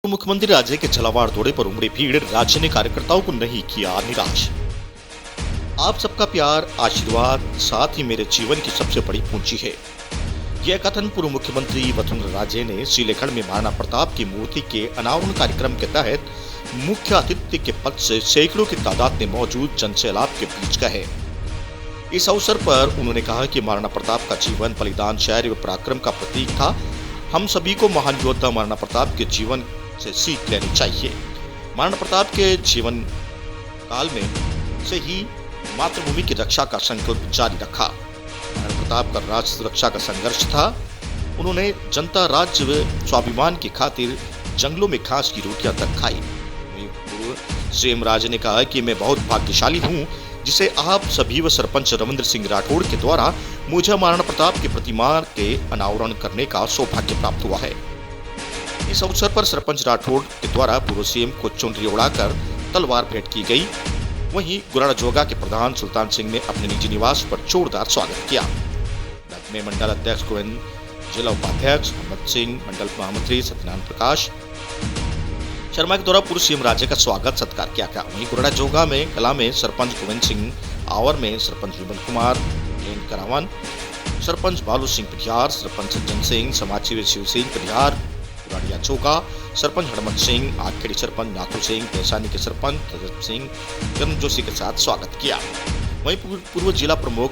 मुख्यमंत्री राज्य के झालावाड़ दौरे पर उमड़ी भीड़, राज्य ने कार्यकर्ताओं को नहीं किया निराश। आप सबका प्यार, आशीर्वाद साथ ही मेरे जीवन की सबसे बड़ी पूंजी है। यह कथन पूर्व मुख्यमंत्री वसुंधरा राजे ने सीलेखंड में महाराणा प्रताप की मूर्ति के अनावरण कार्यक्रम के तहत मुख्य अतिथि के पद से सैकड़ों की तादाद में मौजूद जनसैलाब के बीच कहे। इस अवसर पर उन्होंने कहा कि महाराणा प्रताप का जीवन बलिदान, शौर्य व पराक्रम का प्रतीक था। हम सभी को महान योद्धा महाराणा प्रताप के जीवन से सीख लेनी चाहिए। महाराणा प्रताप के जीवन काल में से ही मातृभूमि की रक्षा का संकल्प जारी रखा। महाराणा प्रताप का राष्ट्र सुरक्षा का संघर्ष था। उन्होंने जनता, राज्य व स्वाभिमान की खातिर जंगलों में घास की रोटियां तक खाई। सीएम राजे ने कहा कि मैं बहुत भाग्यशाली हूं जिसे आप सभी व सरपंच रविंद्र सिंह राठौड़ के द्वारा मुझे महाराणा प्रताप की प्रतिमा के अनावरण करने का सौभाग्य प्राप्त हुआ है। इस अवसर पर सरपंच राठौड़ के द्वारा पूर्व सीएम को चुनरी उड़ाकर तलवार भेंट की गई। वहीं गुराड़ा जोगा के प्रधान सुल्तान सिंह ने अपने निजी निवास पर जोरदार स्वागत किया। में मंडल अध्यक्ष गोविंद, जिला उपाध्यक्ष मोहम्मद सिंह, मंडल महामंत्री सत्यनारायण प्रकाश शर्मा के द्वारा पूर्व सीएम राज्य का स्वागत सत्कार किया गया। वहीं गुराड़ा जोगा में कला में सरपंच गोविंद सिंह, आवर में सरपंच विमल कुमार, जयंत करावन, सरपंच बालू सिंह पिठियार, सरपंच सज्जन सिंह, समाजसेवी शिव सिंह पिठियार, गुराड़िया जोगा, सरपंच हरमत सिंह, आखेड़ी सरपंच नाथू सिंह, पैसानी के सरपंच तजत सिंह कर्म जोशी के साथ स्वागत किया। वहीं पूर्व जिला प्रमुख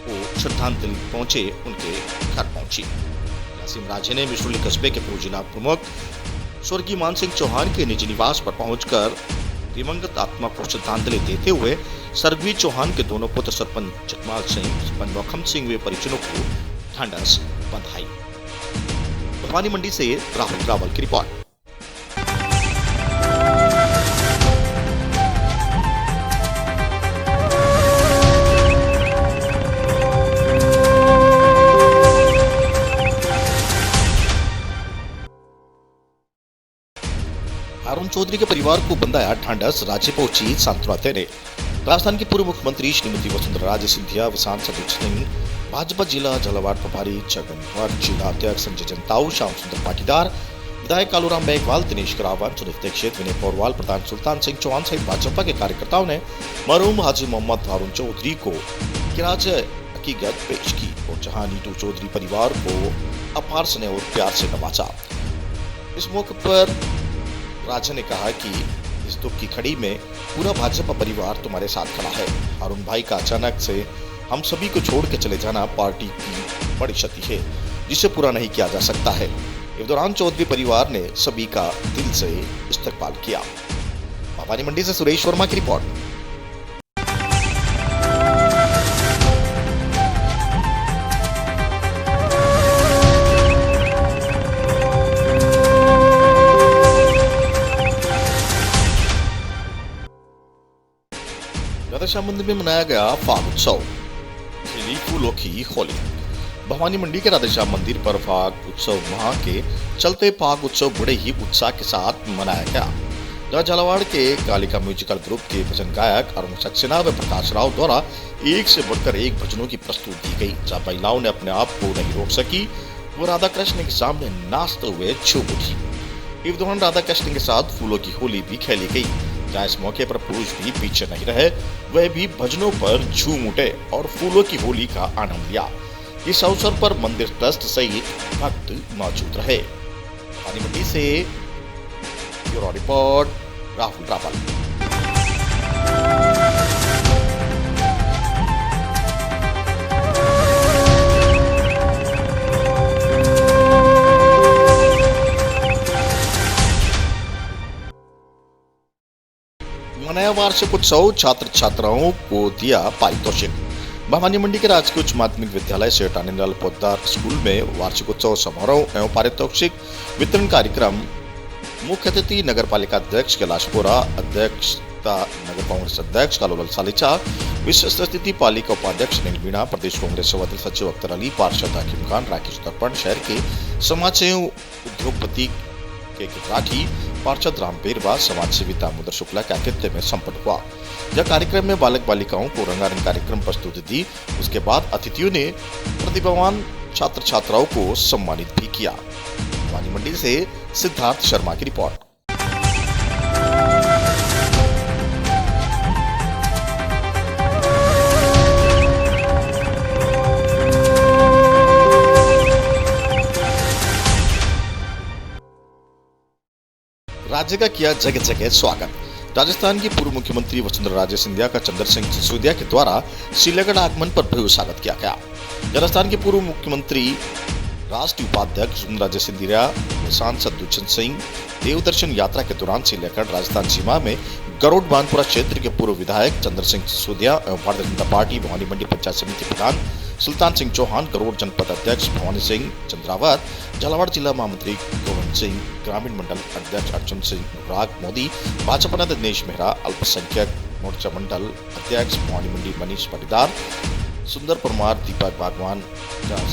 को श्रद्धांजलि पहुंचे उनके घर पहुंची। सीएम राजे ने मिश्रोली कस्बे के पूर्व जिला प्रमुख स्वर्गीय मान सिंह चौहान के निजी निवास पर पहुंचकर दिवंगत आत्मा को श्रद्धांजलि देते हुए स्वर्गीय चौहान के दोनों पुत्र सरपंच जगमाल सिंह, सरपंच मौखम सिंह व परिजनों को ढांढस बधाई। भवानी मंडी से राहुल रावल की रिपोर्ट। अरुण चौधरी के परिवार को बंधाया ढांढस, राज्य पहुंची सांत्वना देने। राजस्थान के पूर्व मुख्यमंत्री श्रीमती वसुंधरा राजे सिंधिया व सांसद सिंह, भाजपा जिला झालावाड़ प्रभारी जगन्नाथ, जिला अध्यक्ष संजय जंताऊ, श्याम सुंदर पाटीदार, विधायक कालूराम मेघवाल, दिनेश करावन, सुनील दीक्षित, विनय पौरवाल, प्रधान सुल्तान सिंह चौहान सहित भाजपा के कार्यकर्ताओं ने मरहूम हाजी मोहम्मद अरुण चौधरी को खिराज हकीकत पेश की और जहां नीटू चौधरी परिवार को अपार स्नेह और प्यार से नवाजा। इस मौके पर राजा ने कहा कि इस दुख की घड़ी में पूरा भाजपा परिवार तुम्हारे साथ खड़ा है। अरुण भाई का अचानक से हम सभी को छोड़ के चले जाना पार्टी की बड़ी क्षति है जिसे पूरा नहीं किया जा सकता है। इस दौरान चौधरी परिवार ने सभी का दिल से इस्तकबाल किया। भवानी मंडी से सुरेश वर्मा की रिपोर्ट। राधेश्याम मंदिर में मनाया गया फाग उत्सव, खेली फूलों की होली। भवानी मंडी के राधेश्याम मंदिर पर फाग उत्सव माह के चलते फाग उत्सव बड़े ही उत्साह के साथ मनाया गया। जहाँ झालावाड़ के कालिका म्यूजिकल ग्रुप के भजन गायक अरुण सक्सेना व प्रकाश राव द्वारा एक से बढ़कर एक भजनों की प्रस्तुति दी गई। जहाँ महिलाओं ने अपने आप को नहीं रोक सकी, वो राधा कृष्ण के सामने नाचते हुए झूम उठी। इस दौरान राधा कृष्ण के साथ फूलों की होली भी खेली गई। जहाँ इस मौके पर पुरुष भी पीछे नहीं रहे, वह भी भजनों पर झूम उठे और फूलों की होली का आनंद लिया। इस अवसर पर मंदिर ट्रस्ट सहित भक्त मौजूद रहे। भवानी मंडी से ब्यूरो रिपोर्ट, राहुल रावल। मनाया वार्षिक उत्सव, छात्र छात्राओं को दिया पारितोषिक। भवानी मंडी के राजकीय उच्च माध्यमिक विद्यालय सेठ आनंदलाल पोद्दार स्कूल में वार्षिक उत्सव समारोह एवं पारितोषिक वितरण कार्यक्रम मुख्य अतिथि नगर पालिका अध्यक्ष कैलाश बोरा, अध्यक्षता नगर कांग्रेस अध्यक्ष कालूलाल सालिचा, विशिष्ट अतिथि पालिका उपाध्यक्ष अनिल मीणा, प्रदेश कांग्रेस सभापति सचिव अख्तर अली, पार्षद हाकिम खान, राकेश दर्पण, शहर के समाज सेवी उद्योगपति के राठी, पार्षद राम पेरवा, समाज सेवी दामोदर शुक्ला के आतिथ्य में संपन्न हुआ। यह कार्यक्रम में बालक बालिकाओं को रंगारंग कार्यक्रम प्रस्तुति दी। उसके बाद अतिथियों ने प्रतिभावान छात्र छात्राओं को सम्मानित भी किया। भवानी मंडी से सिद्धार्थ शर्मा की रिपोर्ट। राज्य का किया जगह जगह स्वागत। राजस्थान की पूर्व मुख्यमंत्री वसुंधरा राजे सिंधिया का चंद्र सिंह सिसोदिया के द्वारा श्रीनगर आगमन पर भव्य स्वागत किया गया। राजस्थान के पूर्व मुख्यमंत्री, राष्ट्रीय उपाध्यक्ष वसुंधरा राजे सिंधिया, सांसद दुष्यंत सिंह देवदर्शन यात्रा के दौरान श्रीनगर राजस्थान सीमा में गरुड़ बानपुरा क्षेत्र के पूर्व विधायक चंद्र सिंह सिसोदिया एवं भारतीय जनता पार्टी भवानी मंडी पंचायत समिति प्रधान सुल्तान सिंह चौहान, गरुड़ जनपद अध्यक्ष भवानी सिंह चंद्रावत, झालावाड़ जिला महामंत्री गोविंद सिंह, ग्रामीण मंडल अध्यक्ष अर्जुन सिंह राग मोदी, भाजपा नेता दिनेश मेहरा, अल्पसंख्यक मोर्चा मंडल अध्यक्ष भवानी मंडी मनीष पाटीदार, सुंदर परमार, दीपक बागवान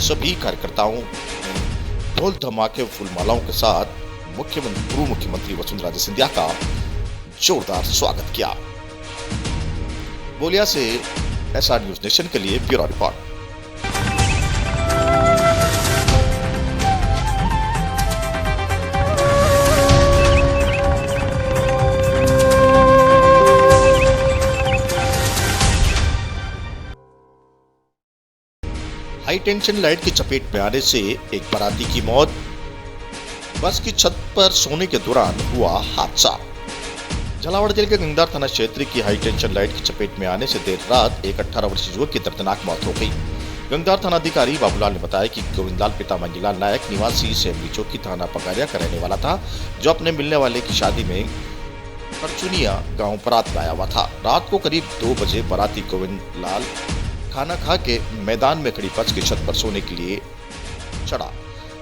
सभी कार्यकर्ताओं ने ढोल धमाके फूलमालाओं के साथ पूर्व मुख्यमंत्री वसुंधरा राजे सिंधिया का जोरदार स्वागत किया। बोलिया से SR न्यूज नेशन के लिए bureau report. High tension light की चपेट में आने से एक बाराती की मौत। बस की छत पर सोने के दौरान हुआ हादसा। झालावाड़ जिले के गंगदार थाना क्षेत्र की हाई टेंशन लाइट की चपेट में आने से देर रात एक 18 वर्षीय युवक की दर्दनाक मौत हो गई। गंगदार थाना अधिकारी बाबूलाल ने बताया कि गोविंदलाल पिता मंजीलाल नायक निवासी सेमली चौकी थाना पकारिया का रहने वाला था, जो अपने मिलने वाले की शादी में करचुनिया गाँव बारात में आया हुआ था। रात को करीब 2 बजे बाराती गोविंदलाल खाना खा के मैदान में खड़ी बस की छत पर सोने के लिए चढ़ा।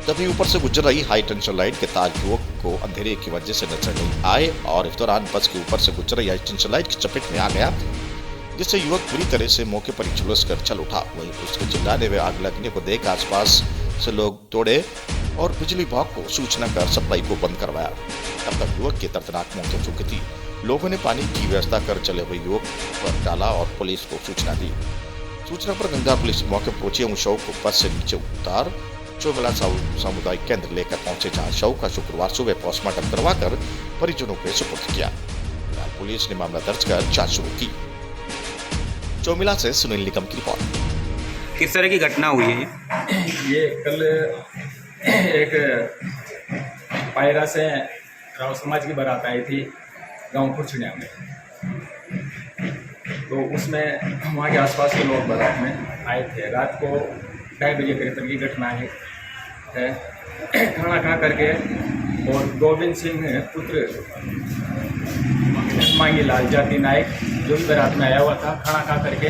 तभी ऊपर से गुजर रही हाई टेंशन लाइट के तार युवक को अंधेरे की वजह से नजर नहीं आए और इस दौरान बस के ऊपर से गुजर रही हाई टेंशन लाइट की चपेट में आ गया, जिससे युवक पूरी तरह से मौके पर ही झुलस कर चल उठा। वहीं उसके चिल्लाने व आग लगने को देख आसपास से लोग दौड़े और बिजली विभाग को सूचना कर सप्लाई को बंद करवाया। तब तक युवक की दर्दनाक मौत हो चुकी थी। लोगों ने पानी की व्यवस्था कर चले हुए युवक पर डाला और पुलिस को सूचना दी। सूचना पर गंगदार पुलिस मौके पहुंची एवं शव को बस से नीचे उतार चोमिला सामुदायिक केंद्र लेकर पहुंचे, जहां शव का शुक्रवार सुबह पोस्टमार्टम करवाकर परिजनों को सुपुर्द किया। पुलिस ने मामला दर्ज कर जांच शुरू की। चोमिला से सुनील निगम की रिपोर्ट। किस तरह की घटना हुई है? ये कल एक पायरा से राव समाज की बारात आई थी गांव खुरचुनिया में, तो उसमें वहाँ के आसपास के लोग बारात में आए थे। रात को 2:30 बजे करीब की घटना है। खाना खा करके और गोविंद सिंह पुत्र मांगीलाल जाति नायक, जो भी बारात में आया हुआ था, खाना खा करके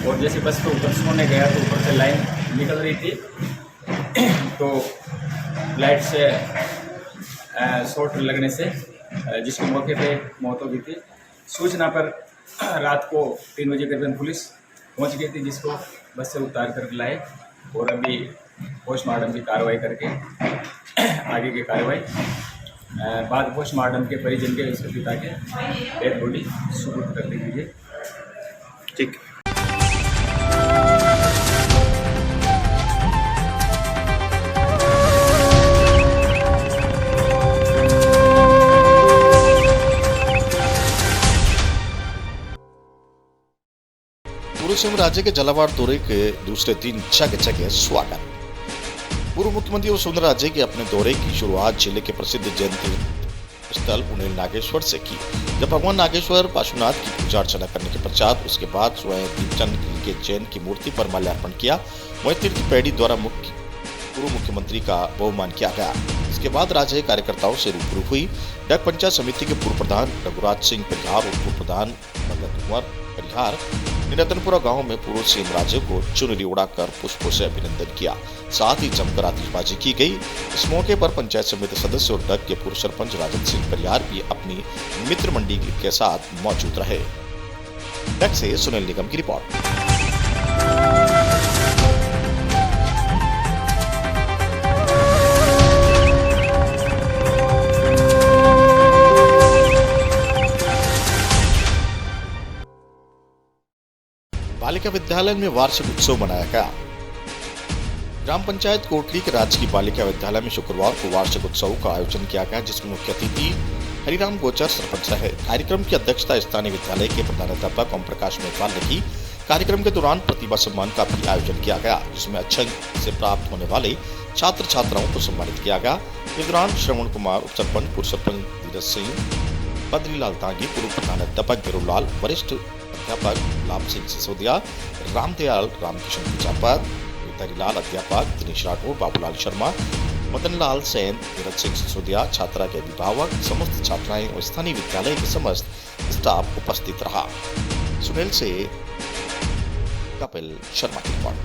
और जैसे बस के ऊपर सोने गया तो ऊपर से लाइन निकल रही थी, तो लाइट से शॉर्ट लगने से जिसके मौके पे मौत हो गई थी। सूचना पर रात को 3 बजे करीबन पुलिस पहुंच गई थी, जिसको बस से उतार कर लाए और अभी पोस्टमार्टम की कार्रवाई करके आगे की कार्रवाई बाद पोस्टमार्टम के परिजन के उसके पिता के डेड बॉडी सुपुर्द कर दी गई। ठीक। पूर्व राज्य के झालावाड़ दौरे के दूसरे दिन जगह जगह स्वागत। पूर्व मुख्यमंत्री वसुंधरा राजे के अपने दौरे की शुरुआत जिले के प्रसिद्ध जैन तीर्थ स्थल उनेल नागेश्वर से की। जब भगवान नागेश्वर पाशुनाथ की पूजा अर्चना करने के पश्चात उसके बाद स्वयं दीपचंद के जैन की मूर्ति पर माल्यार्पण किया। वहीं तीर्थ पैड़ी द्वारा पूर्व मुख्यमंत्री का बहुमान किया गया। इसके बाद राज्य कार्यकर्ताओं से रूबरू हुई। डाक पंचायत समिति के पूर्व प्रधान रघुराज सिंह परिहार और पूर्व प्रधान भगत कुमार परिहार ने रतनपुरा गांव में पूर्व सीएम राज्य को चुनरी उड़ाकर पुष्पों से अभिनंदन किया। साथ ही जमकर आतिशबाजी की गई। इस मौके पर पंचायत समिति सदस्य और डग के पूर्व सरपंच राजन सिंह परिहार भी अपनी मित्र मंडी के साथ मौजूद रहे। डग से सुनील निगम की रिपोर्ट। बालिका विद्यालय में वार्षिक उत्सव मनाया गया। ग्राम पंचायत कोटली के राजकीय बालिका विद्यालय में शुक्रवार को वार्षिक उत्सव का आयोजन किया गया, जिसमें मुख्य अतिथि हरिराम गोचर सरपंच रहे। कार्यक्रम की अध्यक्षता स्थानीय विद्यालय के प्रधानाध्यापक ओम प्रकाश मेघवाल ने की। कार्यक्रम के दौरान प्रतिभा सम्मान का भी आयोजन किया गया, जिसमें अच्छे अंक से प्राप्त होने वाले छात्र छात्राओं को सम्मानित किया गया। इस दौरान श्रवण कुमार, उप सरपंच, पूर्व सरपंच धीरज सिंह, बद्रीलाल तांगी, पूर्व प्रधान अध्यापक बिरुलाल, वरिष्ठ अध्यापक गुलाब सिंह सिसोदिया, रामदयाल रामकिशन प्रजापत, हरिलाल अध्यापक, दिनेश राठौर, बाबूलाल शर्मा, मदन लाल सेन, धीरज सिंह सिसोदिया, छात्रा के अभिभावक, समस्त छात्राएं और स्थानीय विद्यालय के समस्त स्टाफ उपस्थित रहा। सुनील से कपिल शर्मा की रिपोर्ट।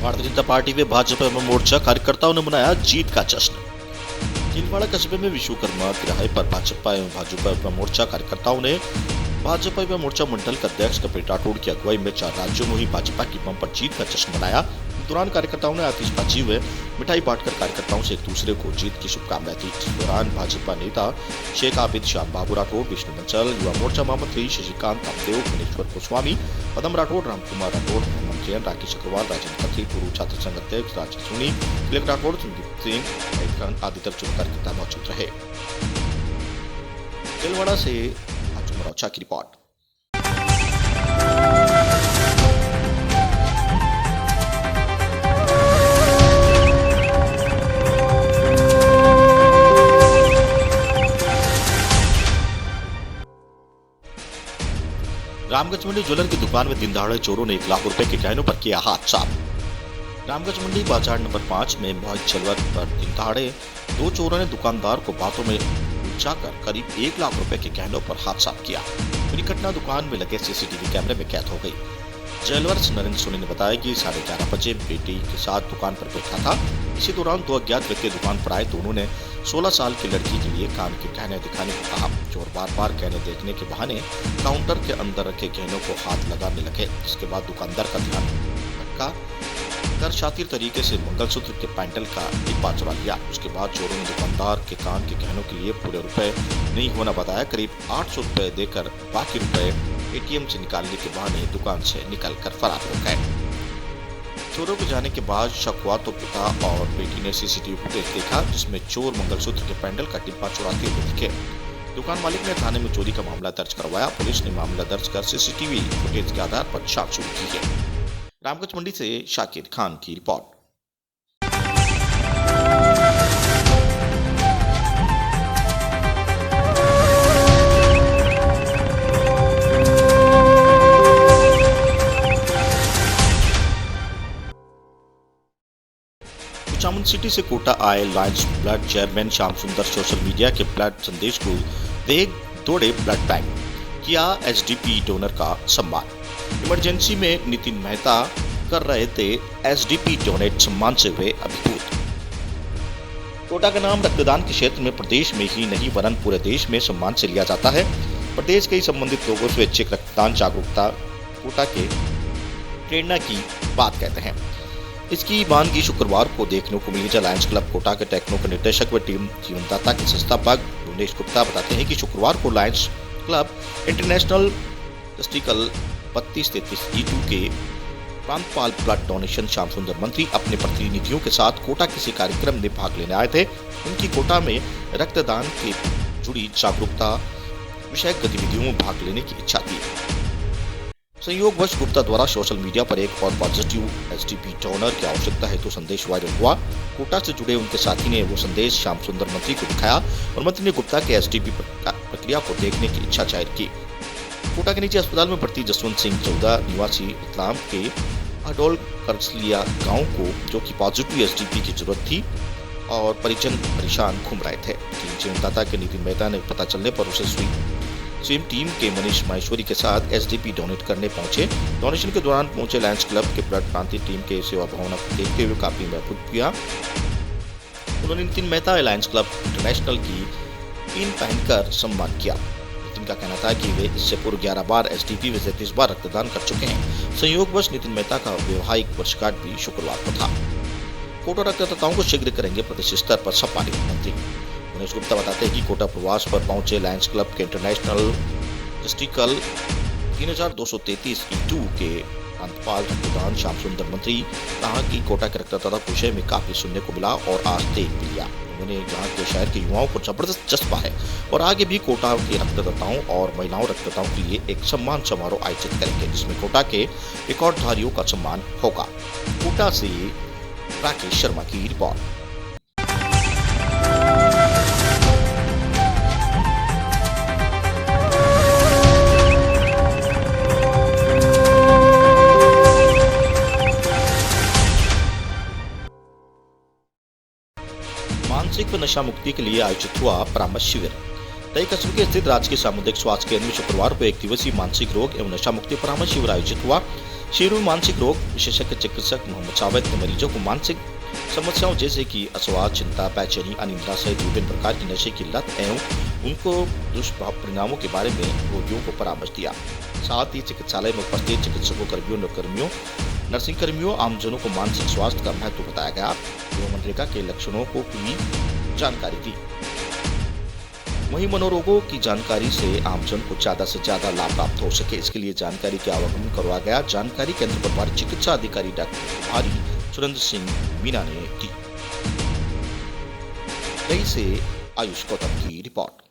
भारतीय जनता पार्टी व भाजपा मोर्चा कार्यकर्ताओं ने मनाया जीत का जश्न। छिंदवाड़ा कस्बे में विश्वकर्मा तिराहे पर भाजपा एवं भाजपा मोर्चा कार्यकर्ताओं ने भाजपा व मोर्चा मंडल के अध्यक्ष कपिल राठौड़ की अगुवाई में 4 राज्यों में हुई भाजपा की बम्पर जीत का जश्न मनाया। इस दौरान कार्यकर्ताओं ने आतिशबाजी व मिठाई बांटकर कार्यकर्ताओं से एक दूसरे को जीत की शुभकामनाएं दी। इस दौरान भाजपा नेता शेख आबिद श्याम बाबू राठौड़, विष्णु बंसल, युवा मोर्चा महामंत्री शशिकांत कामदेव, भुवनेश्वर गोस्वामी, पदम राठौड़, रामकुमार राठौड़, हेमंत जैन, राकेश अग्रवाल, राजेंद्र खत्री, पूर्व छात्र संघ अध्यक्ष राजेश सोनी, तिलक राठौड़, संदीप सिंह आदि दर्जनों कार्यकर्ता मौजूद रहे। छिंदवाड़ा से मरौचा की रिपोर्ट। रामगंज मंडी ज्वेलर की दुकान में दिन दहाड़े चोरों ने 1 लाख रुपए के गहनों पर किया हाथ साफ। रामगंज मंडी बाजार नंबर 5 में मोहित ज्वेलर पर दिन दहाड़े 2 चोरों ने दुकानदार को बातों में उलझाकर करीब 1 लाख रुपए के गहनों पर हाथ साफ किया। पूरी घटना दुकान में लगे सीसीटीवी कैमरे में कैद हो गई। ज्वेलर्स नरेंद्र सोनी ने बताया कि 11:30 बजे बेटी के साथ दुकान पर बैठा था। इसी दौरान 2 अज्ञात व्यक्ति दुकान पर आए। दोनों ने 16 साल की लड़की के लिए कान के गहने दिखाने को कहा। चोर बार बार गहने देखने के बहाने काउंटर के अंदर रखे गहनों को हाथ लगाने लगे। इसके बाद दुकानदार का ध्यान भटका कर शातिर तरीके से मंगलसूत्र के पैंडल का डिब्बा चुरा लिया। उसके बाद चोरों ने दुकानदार के कान के गहनों के लिए पूरे रुपए नहीं होना बताया। करीब 800 रुपए देकर बाकी रुपए एटीएम से निकालने के बहाने दुकान से निकलकर फरार हो गए। चोरों के जाने के बाद शक हुआ तो पिता और बेटी ने सीसीटीवी फुटेज देखा, जिसमें चोर मंगलसूत्र के पैंडल का डिब्बा चुराते हुए दिखे। दुकान मालिक ने थाने में चोरी का मामला दर्ज करवाया। पुलिस ने मामला दर्ज कर सीसीटीवी फुटेज के आधार पर जांच शुरू की है। रामगंज मंडी से शाकिर खान की रिपोर्ट। चामुंड सिटी से कोटा आए लायंस ब्लड चेयरमैन श्याम सुंदर सोशल मीडिया के ब्लड संदेश को देख दौड़े ब्लड बैंक, किया एसडीपी डोनर का सम्मान। इमरजेंसी में नितिन मेहता कर रहे थे एसडीपी डोनेट सम्मान से हुए अभिभूत। कोटा का नाम रक्तदान के क्षेत्र में प्रदेश में ही नहीं वरन पूरे देश में सम्मान से लिया जाता है। प्रदेश के संबंधित लोगों से स्वैच्छिक रक्तदान जागरूकता कोटा के प्रेरणा की बात कहते हैं। इसकी मानगी शुक्रवार को देखने को मिली। Lions club Kota K techno के निर्देशक व टीम जीवनदाता के संस्थापक भुवनेश गुप्ता बताते हैं कि शुक्रवार को Lions club international testicle 3233 E2 के प्रांतपाल ब्लड डोनेशन श्याम सुंदर मंत्री अपने प्रतिनिधियों के साथ कोटा किसी कार्यक्रम में भाग लेने आए थे। उनकी कोटा में रक्तदान के जुड़ी जागरूकता विषयक गतिविधियों में भाग लेने की इच्छा थी। संयोगवश गुप्ता द्वारा सोशल मीडिया पर एक और पॉजिटिव एसडीपी डोनर की आवश्यकता है तो संदेश वायरल हुआ। कोटा से जुड़े उनके साथी ने वो संदेश श्याम सुंदर मंत्री को दिखाया और मंत्री ने गुप्ता के एसडीपी प्रक्रिया को देखने की इच्छा जाहिर की। कोटा के निजी अस्पताल में भर्ती जसवंत सिंह 14 निवासी इस्लाम के अडोल करसलिया गांव को जो कि पॉजिटिव एसडीपी की जरूरत थी और परिजन परेशान घूम रहे थे। जीवनदाता के नितिन मेहता ने पता चलने पर उसे स्विम टीम के मनीष माहेश्वरी के साथ एसडीपी डोनेट करने पहुंचे। डोनेशन के दौरान पहुंचे लायंस क्लब के ब्लड क्रांति टीम के सेवा भावना को देखते हुए काफी महत्व किया। उन्होंने Nitin Mehta Lions club international की पिन पहनकर सम्मान किया। नितिन का कहना था कि वे इससे पूर्व 11 बार एसडीपी व 33 बार रक्तदान कर चुके हैं। संयोगवश नितिन मेहता का वैवाहिक वर्षगांठ भी शुक्रवार को था। कोटा रक्तदाताओं को शीघ्र करेंगे प्रदेश स्तर पर सम्मानित मंत्री। मनीष गुप्ता बताते हैं कि कोटा प्रवास पर पहुंचे लायंस क्लब के इंटरनेशनल टेस्टिकल 3233 E2 के प्रांतपाल रक्तदान श्याम सुंदर मंत्री कहा कि कोटा के रक्तदाता विषय में काफी सुनने को मिला और आज देख भी लिया। उन्हें यहाँ के शहर के युवाओं को जबरदस्त जज्बा है और आगे भी कोटा के रक्तदाताओं और महिलाओं रक्तदाताओं के लिए एक सम्मान समारोह आयोजित करेंगे, जिसमें कोटा के रिकॉर्डधारियों का सम्मान होगा। कोटा से राकेश शर्मा की रिपोर्ट। मानसिक व नशा मुक्ति के लिए आयोजित हुआ परामर्श शिविर। तय कस्बे के स्थित राजकीय सामुदायिक स्वास्थ्य केंद्र में शुक्रवार को 1 दिवसीय मानसिक रोग एवं नशा मुक्ति परामर्श शिविर आयोजित हुआ। शिविर में मानसिक रोग विशेषज्ञ चिकित्सक मोहम्मद जावेद ने मरीजों को मानसिक समस्याओं जैसे कि अस्वाद, चिंता, बेचैनी, अनिद्रा सहित विभिन्न प्रकार की नशे की लत एवं उनको दुष्परिणामों के बारे में रोगियों को परामर्श दिया। साथ ही चिकित्सालय में उपस्थित चिकित्सकों, कर्मियों, नर्सिंग कर्मियों, आमजनों को मानसिक स्वास्थ्य का महत्व बताया गया एवं मनरेगा के लक्षणों को भी जानकारी दी। वहीं मनोरोगों की जानकारी से आमजन को ज्यादा से ज्यादा लाभ प्राप्त हो सके, इसके लिए जानकारी के आवागमन करवाया गया। जानकारी केंद्र प्रभारी चिकित्सा अधिकारी डॉक्टर सुरेंद्र सिंह मीना ने दी। कई से आयुष गौतम की रिपोर्ट।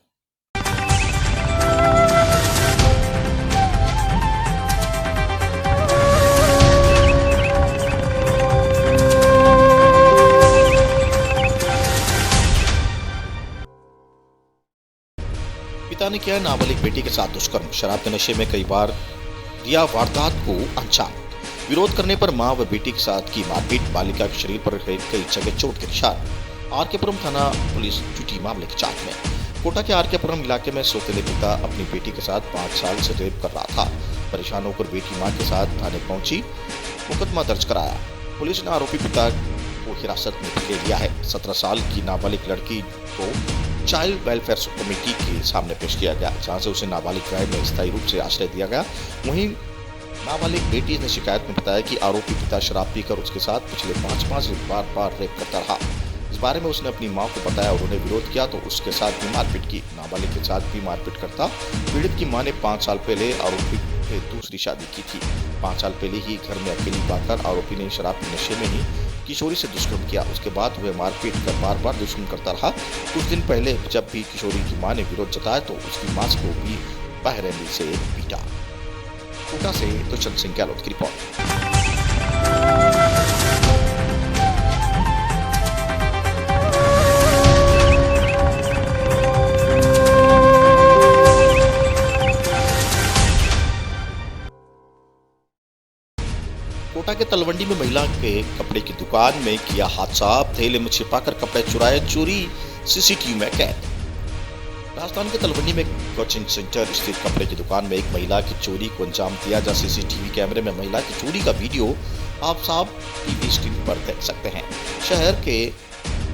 पिता ने किया नाबालिग बेटी के साथ दुष्कर्म, शराब के नशे में कई बार दिया वारदात को अंजाम। विरोध करने पर मां व बेटी के साथ की मारपीट, बालिका के शरीर पर कई जगह चोट के निशान। आरकेपुरम थाना पुलिस जुटी मामले की जांच में। कोटा के आरकेपुरम इलाके में सौतेले पिता अपनी बेटी के साथ 5 साल से रेप कर रहा था। परेशान होकर बेटी मां के साथ थाने पहुंची, मुकदमा दर्ज कराया। पुलिस ने आरोपी पिता को हिरासत में ले लिया है। 17 साल की नाबालिग लड़की को चाइल्ड वेलफेयर कमेटी के सामने पेश किया गया, जहां से उसे नाबालिग गृह में स्थायी रूप से आश्रय दिया गया। वहीं नाबालिग बेटी ने शिकायत में बताया कि आरोपी पिता शराब पीकर उसके साथ पिछले 5 दिन बार रेप करता रहा। इस बारे में उसने अपनी मां को बताया और उन्हें विरोध किया तो उसके साथ भी मारपीट की। नाबालिग के साथ भी मारपीट करता। पीड़ित की मां ने 5 साल पहले आरोपी से दूसरी शादी की थी। 5 साल पहले ही घर में अकेली पाकर आरोपी ने शराब के नशे में ही किशोरी से दुष्कर्म किया। उसके बाद वह मारपीट कर बार दुष्कर्म करता रहा। कुछ दिन पहले जब भी किशोरी की मां ने विरोध जताया तो उसकी मां को भी बहरैली से पीटा। कोटा से दुष्यंत सिंह गहलोत की रिपोर्ट। कोटा के तलवंडी में महिला के कपड़े की दुकान में किया हादसा, थैले में छिपाकर कपड़े चुराए, चोरी सीसीटीवी में कैद। राजस्थान के तलवंडी में कोचिंग सेंटर स्थित कपड़े की दुकान में एक महिला की चोरी को अंजाम दिया जा सीसीटीवी कैमरे में महिला की चोरी का वीडियो आप साफ टीवी स्क्रीन पर देख सकते हैं। शहर के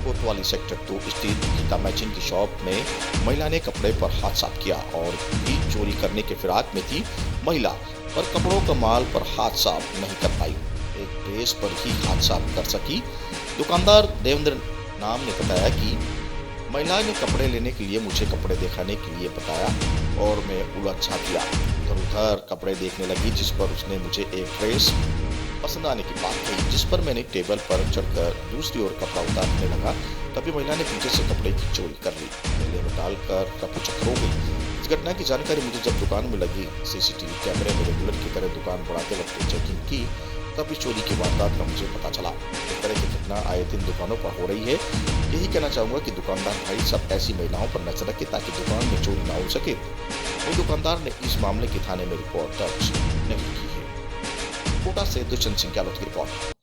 कोतवाली सेक्टर 2 स्थित गीता मैचिंग की शॉप में महिला ने कपड़े पर हाथ साफ किया और भी चोरी करने के फिराक में थी महिला, पर कपड़ों का माल पर हाथ साफ नहीं कर पाई। एक ड्रेस पर ही हाथ साफ कर सकी। दुकानदार देवेंद्र नाम ने बताया कि महिला ने कपड़े लेने के लिए मुझे कपड़े दिखाने के लिए बताया और मैं उलझा दिया। इधर उधर कपड़े देखने लगी, जिस पर उसने मुझे एक ड्रेस पसंद आने की बात कही, जिस पर मैंने टेबल पर चढ़कर दूसरी ओर कपड़ा उतारने लगा। तभी महिला ने पीछे से कपड़े की चोरी कर ली, थैले में डालकर रफूचक्कर हो गई। इस घटना की जानकारी मुझे जब दुकान में लगी सीसीटीवी कैमरे में रेगुलर की तरह दुकान बढ़ाते वक्त चेकिंग की, तब इस चोरी की वारदात का मुझे पता चला। इस तरह की घटना आए दिन दुकानों पर हो रही है। यही कहना चाहूँगा कि दुकानदार भाई सब ऐसी महिलाओं पर नजर रखें ताकि दुकान में चोरी ना हो सके। वही दुकानदार ने इस मामले की थाने में रिपोर्ट दर्ज नहीं की है। कोटा से दुष्यंत सिंह गहलोत की रिपोर्ट।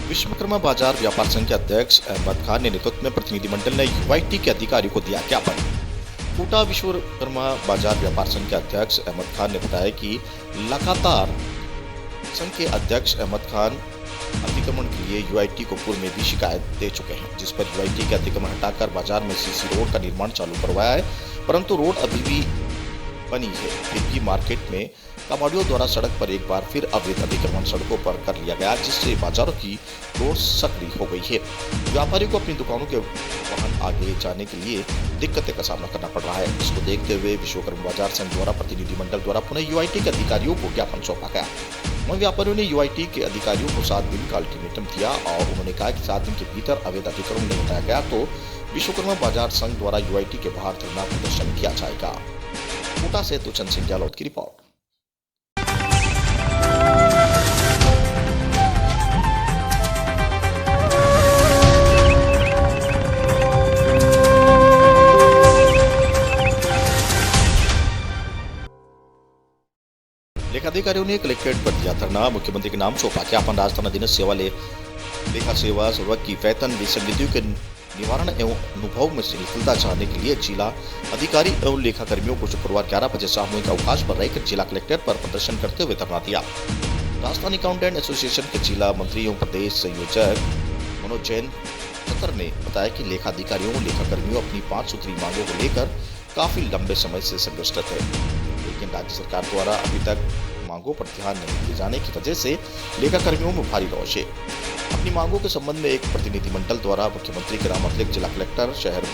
विश्वकर्मा बाजार व्यापार संघ के अध्यक्ष अहमद खान के नेतृत्व में प्रतिनिधिमंडल ने यूआईटी के अधिकारियों को दिया ज्ञापन। कोटा विश्वकर्मा बाजार व्यापार संघ के अध्यक्ष अहमद खान ने बताया कि लगातार संघ के अध्यक्ष अहमद खान अतिक्रमण के लिए यूआईटी को पूर्व में भी शिकायत दे चुके हैं, जिस पर यूआईटी के अतिक्रमण हटाकर बाजार में सीसी रोड का निर्माण चालू करवाया है, परंतु रोड अभी भी बनी है, फिर भी मार्केट में कबाड़ियों द्वारा सड़क पर एक बार फिर अवैध अतिक्रमण सड़कों पर कर लिया गया, जिससे बाजारों की दौड़ सक्रिय हो गई है। व्यापारियों को अपनी दुकानों के वाहन आगे जाने के लिए दिक्कतें का सामना करना पड़ रहा है। इसको देखते हुए विश्वकर्मा बाजार संघ द्वारा प्रतिनिधिमंडल द्वारा पुनः यूआईटी के अधिकारियों को ज्ञापन सौंपा गया। वहीं व्यापारियों ने यूआईटी के अधिकारियों को 7 दिन का अल्टीमेटम दिया और उन्होंने कहा कि 7 दिन के भीतर अवैध अतिक्रमण नहीं हटाया गया तो विश्वकर्मा बाजार संघ द्वारा यूआईटी के बाहर धरना प्रदर्शन किया जाएगा। कोटा से दुष्यंत सिंह गहलोत की रिपोर्ट। लेखाधिकारियों ने कलेक्ट्रेट पर दिया धरना, मुख्यमंत्री के नाम सौंपा ज्ञापन। राजस्थान अधीन सेवा लेखा सेवा वर्ग की वेतन विसंगतियों के निवारण एवं अनुभव में निपुणता चाहने के लिए जिला अधिकारी एवं लेखा कर्मियों को शुक्रवार 11 बजे सामूहिक अवकाश पर रहकर जिला कलेक्ट्रेट पर प्रदर्शन करते हुए धरना दिया। राजस्थान अकाउंटेंट एसोसिएशन के जिला मंत्री एवं प्रदेश संयोजक मनोज जैन खतर ने बताया कि लेखा अधिकारियों और लेखा कर्मियों अपनी 5 सूत्री मांगों को लेकर काफी लंबे समय से संघर्षरत है, लेकिन राज्य सरकार द्वारा अभी तक मांगों पर ध्यान नहीं दिए जाने की वजह से लेखा कर्मियों में भारी रोष है। अपनी मांगों के संबंध में एक प्रतिनिधिमंडल द्वारा मुख्यमंत्री के नाम अतिरिक्त जिला कलेक्टर शहर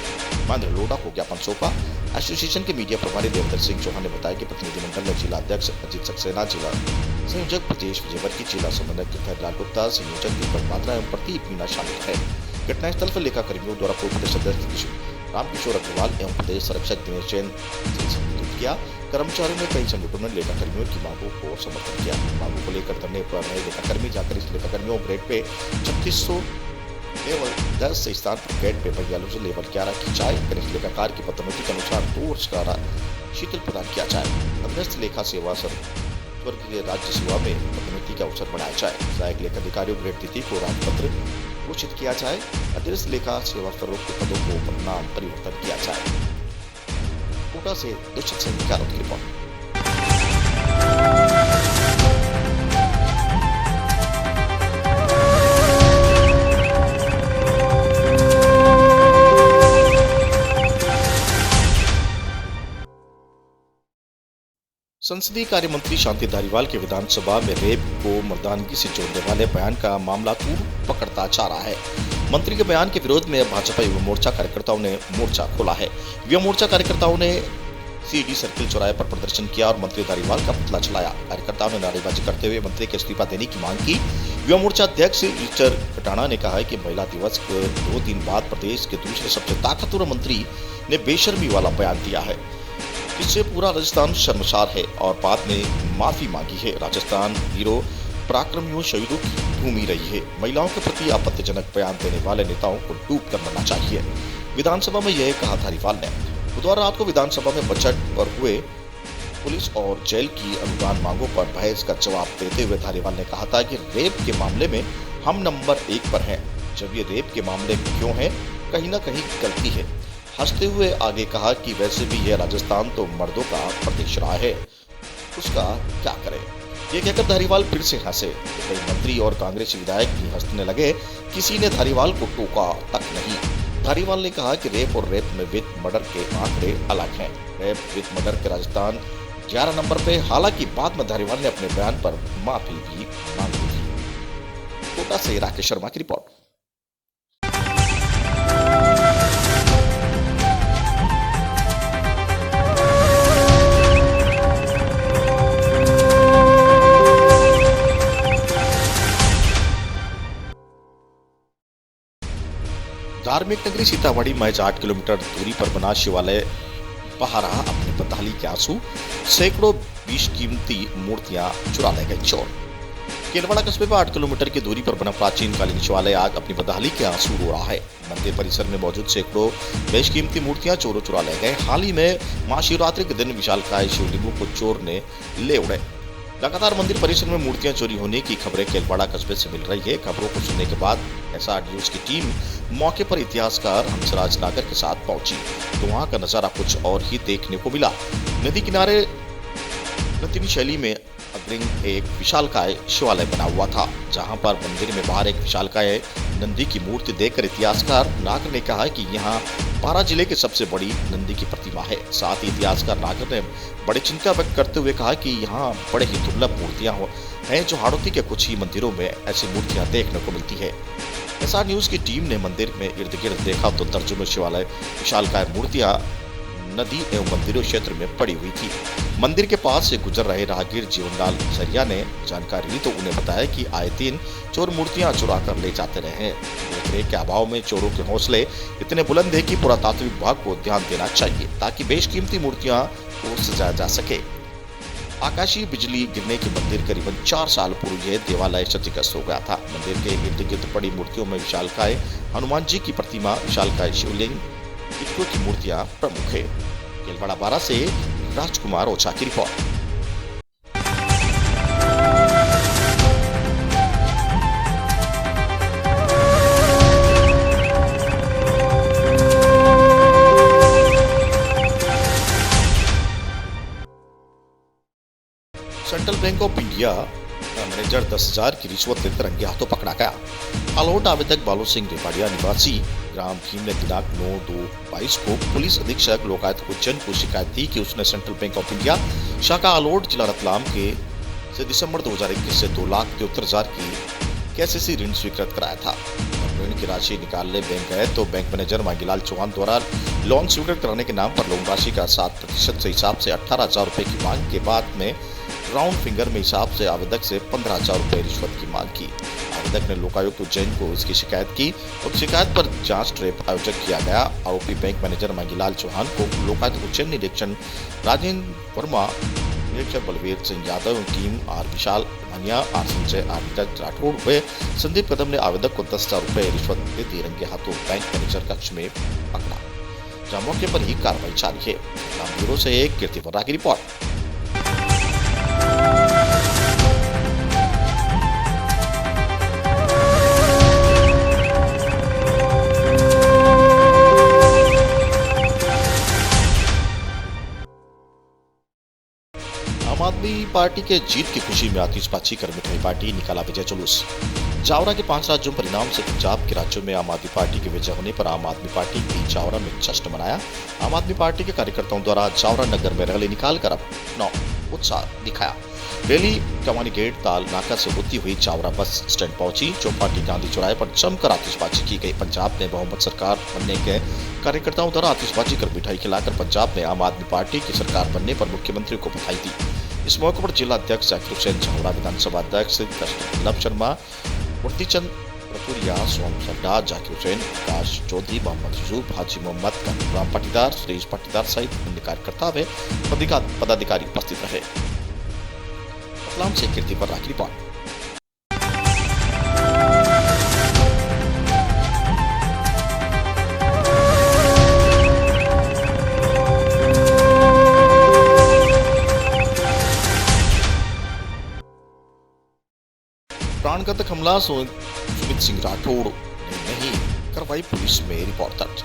महेंद्र लोढ़ा को ज्ञापन सौंपा। एसोसिएशन के मीडिया प्रभारी देवेंद्र सिंह चौहान ने बताया कि प्रतिनिधिमंडल में जिला अध्यक्ष अजीत सक्सेना, जिला संयोजक प्रदेश विजयवर्गीय, जिला समन्वयक लाल गुप्ता, संयोजक दीपक मात्रा एवं प्रदीप मीना शामिल है। घटनास्थल पर लेखा कर्मियों द्वारा पूर्व प्रदेश अध्यक्ष रामकिशोर अग्रवाल एवं प्रदेश संरक्षक दिनेश जैन से संबोधित किया। कर्मचारियों ने कई संगठनों ने लेखा कर्मियों की मांगों को समर्थन किया। मांगों को लेकर धरने पर रहे लेखा कर्मी जाकर इस लेखा कर्मियों ग्रेड पे 3600 लेवल 10 से स्थान पर ग्रेड पे 42 से लेवल 11 की जाए। कनिष्ठ लेखाकार की पदोन्नति के अनुसार 2 वर्ष का शीतल प्रदान किया जाए। अधीनस्थ लेखा सेवा वर्ग के राज्य सेवा में पदोन्नति का अवसर बढ़ाया जाए। सहायक लेखा अधिकारियों ग्रेड तिथि को राजपत्र घोषित किया जाए। अधीनस्थ लेखा सेवा के पदों को नाम परिवर्तन किया जाए। कोटा से दुष्यंत सिंह गहलोत की रिपोर्ट। संसदीय कार्य मंत्री शांति धारीवाल के विधानसभा में रेप को मर्दानगी से जोड़ने वाले बयान का मामला तूल पकड़ता जा रहा है। मंत्री के बयान के विरोध में भाजपा युवा मोर्चा कार्यकर्ताओं ने मोर्चा खोला है। युवा मोर्चा कार्यकर्ताओं ने सीडी सर्किल चौराहे पर प्रदर्शन किया और मंत्री धारीवाल का पुतला जलाया। कार्यकर्ताओं ने नारेबाजी करते हुए मंत्री के इस्तीफा देने की मांग की। युवा मोर्चा अध्यक्ष ईस्टर कटाना ने कहा कि महिला दिवस के 2 दिन बाद प्रदेश के दूसरे सबसे ताकतवर मंत्री ने बेशर्मी वाला बयान दिया है, इससे पूरा राजस्थान शर्मसार है और बाद में माफी मांगी है। राजस्थान हीरो पराक्रमियों शहीदों की भूमि रही है। महिलाओं के प्रति आपत्तिजनक बयान देने वाले नेताओं को डूब कर मरना चाहिए। विधानसभा में यह कहा धारीवाल ने। बुधवार रात को विधानसभा में बजट पर हुए पुलिस और जेल की अनुदान मांगों पर बहस का जवाब देते हुए धारीवाल ने कहा था कि रेप के मामले में हम नंबर 1 पर हैं। जब ये रेप के मामले क्यों है, कहीं ना कहीं गलती है। हंसते हुए आगे कहा कि वैसे भी यह राजस्थान तो मर्दों का प्रदेश रहा है, उसका क्या करें। ये कहकर धारीवाल फिर से हंसे तो कई मंत्री और कांग्रेसी विधायक भी हंसने लगे। किसी ने धारीवाल को टोका तक नहीं। धारीवाल ने कहा कि रेप और रेप में विद मर्डर के आंकड़े अलग हैं। रेप विद मर्डर के राजस्थान 11 नंबर पे। हालांकि बाद में धारीवाल ने अपने बयान पर माफी भी मांगी थी। कोटा से राकेश शर्मा की रिपोर्ट। धार्मिक नगरी सीतामढ़ी महज 8 किलोमीटर दूरी पर बना शिवालय बहा रहा अपने बदहाली के आंसू। सैकड़ों बेशकीमती मूर्तियां चुरा ले गए चोर। केलवाड़ा कस्बे पर 8 किलोमीटर की दूरी पर बना प्राचीन कालीन शिवालय आज अपनी बदहाली के आंसू रो रहा है। मंदिर परिसर में मौजूद सैकड़ों बेशकीमती मूर्तियां चोरों चुरा ले गए। हाल ही में महाशिवरात्रि के दिन विशालकाय शिवलिंगों को चोर ने ले उड़े। लगातार मंदिर परिसर में मूर्तियां चोरी होने की खबरें केलवाड़ा कस्बे से मिल रही है। खबरों को सुनने के बाद एसआर न्यूज की टीम मौके पर इतिहासकार हंसराज नागर के साथ पहुंची तो वहां का नजारा कुछ और ही देखने को मिला। नदी किनारे लतीनी शैली में अग्रिम एक विशालकाय शिवालय बना हुआ था, जहां पर मंदिर में बाहर एक विशालकाय नंदी की मूर्ति देखकर इतिहासकार नागर ने कहा कि यहाँ पारा जिले की सबसे बड़ी नंदी की प्रतिमा है। साथ ही इतिहासकार नागर ने बड़ी चिंता व्यक्त करते हुए कहा कि यहाँ बड़े ही दुर्लभ मूर्तियां हैं जो हाड़ौती के कुछ ही मंदिरों में ऐसी मूर्तियां देखने को मिलती है। एसआर न्यूज की टीम ने मंदिर में इर्द गिर्द देखा तो दर्जनों शिवालय विशालकाय मूर्तियां नदी एवं मंदिरों क्षेत्र में पड़ी हुई थी। मंदिर के पास से गुजर रहे राहगीर जीवनलाल सरिया ने जानकारी दी तो उन्हें बताया कि आए दिन चोर मूर्तियां चुरा कर ले जाते रहे हैं। देखरेख के अभाव में चोरों के हौसले इतने बुलंद है कि पुरातात्विक विभाग को ध्यान देना चाहिए ताकि बेशकीमती मूर्तियां को सजाया जा सके। आकाशीय बिजली गिरने के मंदिर करीबन 4 साल पूर्व यह देवालय क्षतिग्रस्त हो गया था। मंदिर के इर्द गिर्द पड़ी मूर्तियों में विशालकाय हनुमान जी की प्रतिमा, विशालकाय शिवलिंग, इक्को की मूर्तियां प्रमुख है। केलवाड़ा 12 से राजकुमार ओछा की report. Central bank of India का मैनेजर 10,000 की रिश्वत लेकर रंगे हाथों पकड़ा गया। आलोट आवेदक बालू सिंह रेवाड़िया निवासी ग्राम भीम ने दिनांक 9/2/22 को पुलिस अधीक्षक लोकायुक्त उज्जैन को शिकायत दी कि उसने सेंट्रल बैंक ऑफ इंडिया शाखा आलोट जिला रतलाम के से दिसंबर 2021 से 2,73,000 की केसीसी ऋण स्वीकृत कराया था। ऋण की राशि निकालने बैंक गए तो बैंक मैनेजर मांगीलाल चौहान द्वारा लोन स्वीकृत कराने के नाम पर लोन राशि का 7% से हिसाब से 18,000 रुपए की मांग के बाद में राउंड फिंगर में हिसाब से आवेदक से 15,000 रुपए रिश्वत की मांग की। आवेदक ने लोकायुक्त उज्जैन को इसकी शिकायत की और शिकायत पर जांच ट्रैप आयोजक किया गया। आरोपी बैंक मैनेजर मांगीलाल चौहान को लोकायुक्त उज्जैन निरीक्षण राजेंद्र वर्मा, निरीक्षक बलवीर सिंह यादव, टीम आर विशाल मानिया, आर संजय, आर नीरज राठौड़ व संदीप कदम ने आवेदक को 10,000 रुपए रिश्वत देते रंगे हाथों बैंक मैनेजर कक्ष में पकड़ा, जहां मौके पर ही कार्रवाई जारी है। ब्यूरो से कीर्ति वर्मा की रिपोर्ट। आम आदमी पार्टी के जीत की खुशी में आतिशबाजी कर मिठाई पार्टी निकाला विजय जुलूस। जावरा के 5 राज्यों परिणाम से पंजाब के राज्यों में आम आदमी पार्टी के विजय होने पर आम आदमी पार्टी ने जावरा में जश्न मनाया। आम आदमी पार्टी के कार्यकर्ताओं द्वारा जावरा नगर में रैली निकालकर अपना उत्साह दिखाया। रैली कमानी गेट ताल नाका से होती हुई जावरा बस स्टैंड पहुंची। चौपाटी गांधी चौराहे पर जमकर आतिशबाजी की गई। पंजाब में बहुमत सरकार बनने के कार्यकर्ताओं द्वारा आतिशबाजी कर मिठाई खिलाकर पंजाब में आम आदमी पार्टी की सरकार बनने पर मुख्यमंत्री को बधाई दी। इस मौके पर जिला अध्यक्ष जाकिर हुसैन, जावरा विधानसभा अध्यक्ष वल्लभ शर्मा, मूर्तिचंद रतुरिया, सोम सरदार, जाकिर हुसैन, प्रकाश चौधरी, मोहम्मद यूसुफ, हाजी मोहम्मद, राम पाटीदार, सुरेश पाटीदार सहित अन्य कार्यकर्ता व पदाधिकारी उपस्थित रहे। रतलाम से कीर्ति वर्मा की रिपोर्ट। प्राणघातक हमला सुमित सिंह राठौड़ ने नहीं करवाई पुलिस में रिपोर्ट दर्ज।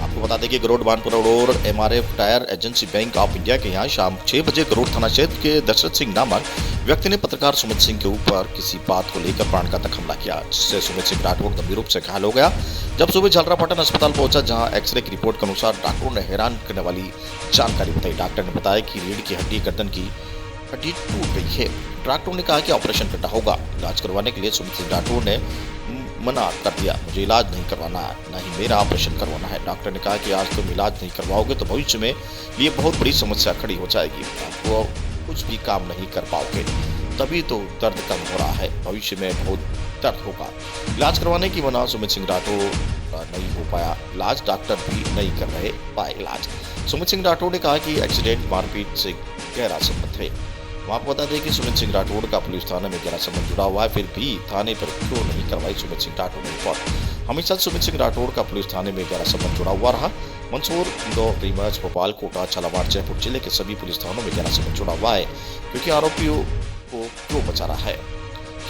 आपको बता दें कि Garud Banpura road MRF tyre agency bank of India के यहाँ शाम 6 बजे गरुड़ थाना क्षेत्र के दशरथ सिंह नामक व्यक्ति ने पत्रकार सुमित सिंह के ऊपर किसी बात को लेकर प्राणघातक हमला किया, जिससे सुमित सिंह राठौड़ गंभीर रूप से घायल हो गया। जब सुबह झलरापाटन अस्पताल पहुंचा, जहां एक्सरे की रिपोर्ट के अनुसार राठौड़ ने हैरान करने वाली जानकारी बताई। डॉक्टर ने बताया कि रीढ़ की हड्डी, गर्दन की हड्डी टूट गई है। डॉक्टर ने कहा कि ऑपरेशन करना होगा। इलाज करवाने के लिए सुमित सिंह राठौड़ ने मना कर दिया, मुझे इलाज नहीं करवाना है, न ही मेरा ऑपरेशन करवाना है। डॉक्टर ने कहा कि आज तुम इलाज नहीं करवाओगे तो भविष्य में ये बहुत बड़ी समस्या खड़ी हो जाएगी, आपको कुछ भी काम नहीं कर पाओगे, तभी तो दर्द कम हो रहा है, भविष्य में बहुत दर्द होगा। इलाज करवाने की मना सुमित सिंह राठौड़ नहीं हो पाया इलाज, डॉक्टर भी नहीं कर रहे पाए इलाज। सुमित सिंह राठौड़ ने कहा कि एक्सीडेंट मारपीट से गहरा संबंध है। आपको बता दें कि सुमित सिंह राठौड़ का पुलिस थाने में गहरा संबंध जुड़ा हुआ है, फिर भी थाने पर क्यों नहीं करवाई सुमित सिंह राठौड़ ने रिपोर्ट। हमेशा सुमित सिंह राठौड़ का पुलिस थाने में गहरा संबंध जुड़ा हुआ रहा। मंदसौर, इंदौर, नीमच, भोपाल, कोटा, झालावाड़, जयपुर जिले के सभी पुलिस थानों में गहरा संबंध जुड़ा हुआ है, क्योंकि आरोपियों को क्यों बचा रहा है।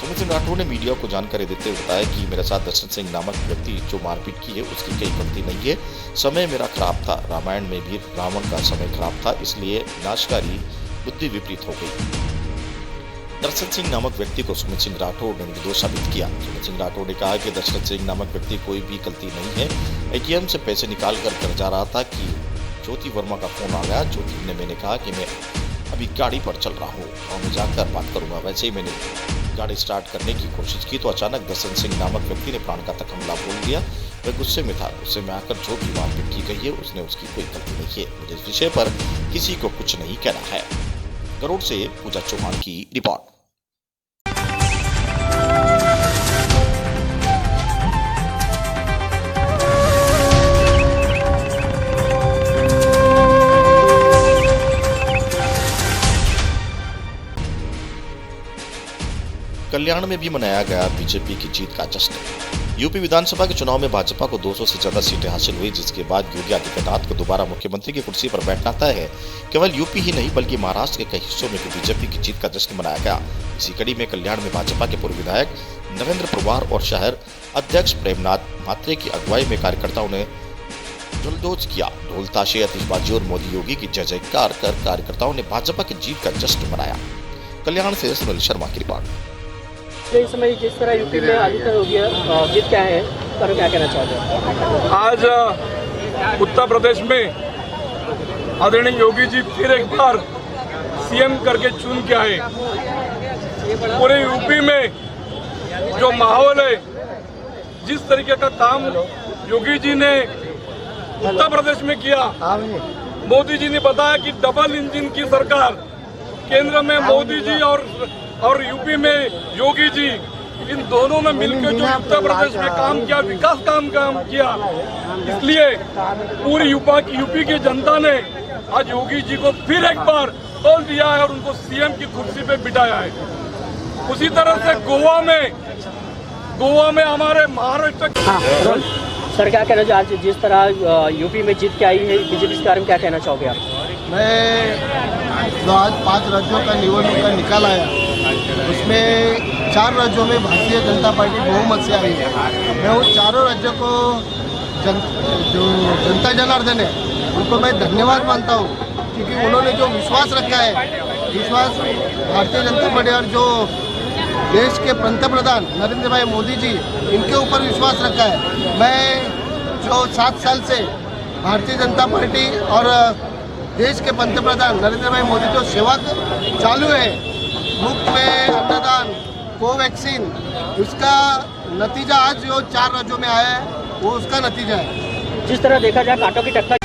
सुमित सिंह राठौड़ ने मीडिया को जानकारी देते हुए बताया कि मेरे साथ दशरथ सिंह नामक व्यक्ति जो मारपीट की है उसकी कोई गलती नहीं है, समय मेरा खराब था, रामायण में भी रावण का समय खराब था, इसलिए विनाशकारी बुद्धि विपरीत हो गई। दशरथ सिंह नामक व्यक्ति को सुमित सिंह राठौड़ ने निर्दोष साबित किया। सुमित सिंह राठौड़ ने कहा कि दशरथ सिंह नामक व्यक्ति कोई भी गलती नहीं है। एटीएम से पैसे निकाल कर जा रहा था कि ज्योति वर्मा का फोन आ गया। ज्योति ने मैंने कहा कि मैं अभी गाड़ी पर चल रहा हूँ और मैं जाकर बात करूंगा। वैसे ही मैंने गाड़ी स्टार्ट करने की कोशिश की तो अचानक दशरथ सिंह नामक व्यक्ति ने प्राणघातक हमला बोल दिया। वह गुस्से में था। गुस्से में आकर जो भी मारपीट की गई है उसने उसकी कोई गलती नहीं है। मुझे इस विषय पर किसी को कुछ नहीं कहना है। गरुड़ से पूजा चौहान की रिपोर्ट। कल्याण में भी मनाया गया बीजेपी की जीत का जश्न। यूपी विधानसभा के चुनाव में भाजपा को 200 से ज्यादा सीटें हासिल हुई, जिसके बाद योगी आदित्यनाथ को दोबारा मुख्यमंत्री की कुर्सी पर बैठना तय है। केवल यूपी ही नहीं बल्कि महाराष्ट्र के कई हिस्सों में भी बीजेपी की जीत का जश्न मनाया गया। इसी कड़ी में कल्याण में भाजपा के पूर्व विधायक नरेंद्र पवार और शहर अध्यक्ष प्रेमनाथ म्हात्रे की अगुवाई में कार्यकर्ताओं ने जल्दोज किया। ढोल ताशे, आतिशबाजी और मोदी योगी की जय जयकार कर कार्यकर्ताओं ने भाजपा की जीत का जश्न मनाया। कल्याण से सुनील शर्मा की रिपोर्ट। इस समय जिस तरह यूपी में आदित्य योगी जीत क्या है पर क्या कहना चाहते हैं? आज उत्तर प्रदेश में आदरणीय योगी जी फिर एक बार सीएम करके चुन के आए। पूरे यूपी में जो माहौल है, जिस तरीके का काम योगी जी ने उत्तर प्रदेश में किया, मोदी जी ने बताया कि डबल इंजन की सरकार, केंद्र में मोदी जी और यूपी में योगी जी, इन दोनों ने मिलकर जो उत्तर प्रदेश में काम किया, विकास काम किया, इसलिए पूरी यूपी की जनता ने आज योगी जी को फिर एक बार तोल दिया है और उनको सीएम की कुर्सी पे बिठाया है। उसी तरह से गोवा में हमारे महाराष्ट्र सर क्या कहना चाहिए? आज जिस तरह यूपी में जीत के आई है बीजेपी के बारे में क्या कहना चाहोगे आप? मैं जो आज 5 राज्यों का निवडणूक का निकाल आया, उसमें 4 राज्यों में भारतीय जनता पार्टी बहुमत से आई है। मैं उन चारों राज्यों को जो जनता जनार्दन है उनको मैं धन्यवाद मानता हूँ, क्योंकि उन्होंने जो विश्वास रखा है, विश्वास भारतीय जनता पार्टी और जो देश के पंतप्रधान नरेंद्र भाई मोदी जी, इनके ऊपर विश्वास रखा है। मैं जो 7 साल से भारतीय जनता पार्टी और देश के पंतप्रधान नरेंद्र भाई मोदी जो सेवा चालू है, मुफ्त में अन्नदान, कोवैक्सीन, उसका नतीजा आज जो 4 राज्यों में आया है वो उसका नतीजा है। जिस तरह देखा जाए कांटों की टक्कर